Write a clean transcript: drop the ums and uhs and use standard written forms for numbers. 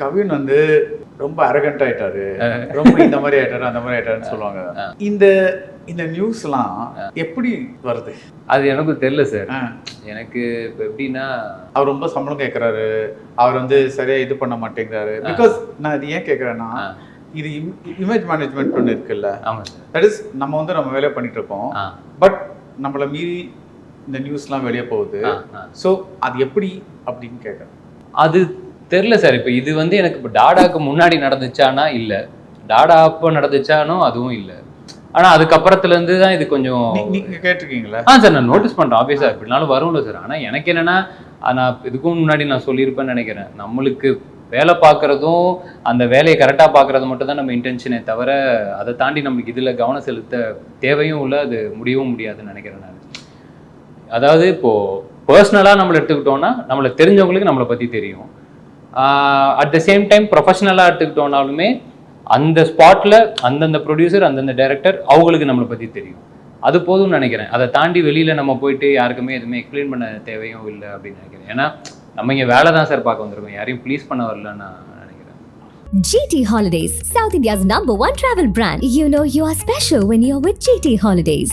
கவின் வந்து ரொம்ப அரகண்ட் ஆயிட்டாரு, ரொம்ப இந்த மாதிரி ஆயிட்டாரு அந்த மாதிரி ஆயிட்டாருன்னு சொல்லுவாங்க. இந்த இந்த நியூஸ்லாம் எப்படி வருது? அது எனக்கு தெரியல சார். எனக்கு இப்போ எப்படின்னா, அவர் ரொம்ப சம்பளம் கேட்குறாரு, அவர் வந்து சரியா இது பண்ண மாட்டேங்கிறாரு. பிகாஸ் நான் இது ஏன் கேட்குறேன்னா, இது இமேஜ் மேனேஜ்மெண்ட் ஒன்று இருக்குல்ல. ஆமாம் சார். தட் இஸ் நம்ம வந்து நம்ம வேலையை பண்ணிட்டு இருக்கோம், பட் நம்மளை மீறி இந்த நியூஸ்லாம் வெளியே போகுது. ஸோ அது எப்படி அப்படின்னு கேட்குறேன். அது தெரில சார். இப்போ இது வந்து எனக்கு இப்போ டாடாக்கு முன்னாடி நடந்துச்சானா இல்லை, டாடா அப்போ நடந்துச்சானோ அதுவும் இல்லை. ஆனால் அதுக்கப்புறத்துலேருந்து தான் இது கொஞ்சம் நீங்கள் கேட்டிருக்கீங்களா? சார் நான் நோட்டீஸ் பண்ணுறேன். ஆப்வியஸாக எப்படினாலும் வரும்ல சார். ஆனால் எனக்கு என்னென்னா, நான் இதுக்கும் முன்னாடி நான் சொல்லியிருப்பேன்னு நினைக்கிறேன், நம்மளுக்கு வேலை பார்க்குறதும் அந்த வேலையை கரெக்டாக பார்க்குறது மட்டும் தான் நம்ம இன்டென்ஷனே தவிர, அதை தாண்டி நம்மளுக்கு இதில் கவனம் செலுத்த தேவையும் இல்லை, அது முடியவும் முடியாதுன்னு நினைக்கிறேன் நான். அதாவது இப்போது பர்சனலாக நம்மளை எடுத்துக்கிட்டோன்னா, நம்மளை தெரிஞ்சவங்களுக்கு நம்மளை பற்றி தெரியும். அட் த சேம் டைம் ப்ரொஃபஷனலாக எடுத்துக்கிட்டோன்னாலுமே அந்த ஸ்பாட்டில் அந்தந்த ப்ரொடியூசர் அந்தந்த டைரக்டர் அவங்களுக்கு நம்மளை பற்றி தெரியும். அது போதும்னு நினைக்கிறேன். அதை தாண்டி வெளியில் நம்ம போயிட்டு யாருக்குமே எதுவுமே எக்ஸ்பிளைன் பண்ண தேவையும் இல்லை அப்படின்னு நினைக்கிறேன். ஏன்னா நம்ம இங்கே வேலை தான் சார் பார்க்க வந்திருக்கோம், யாரையும் ப்ளீஸ் பண்ண வரலன்னு நான் நினைக்கிறேன். GT Holidays, South India's #1 travel brand. You know you are special when you're with GT Holidays.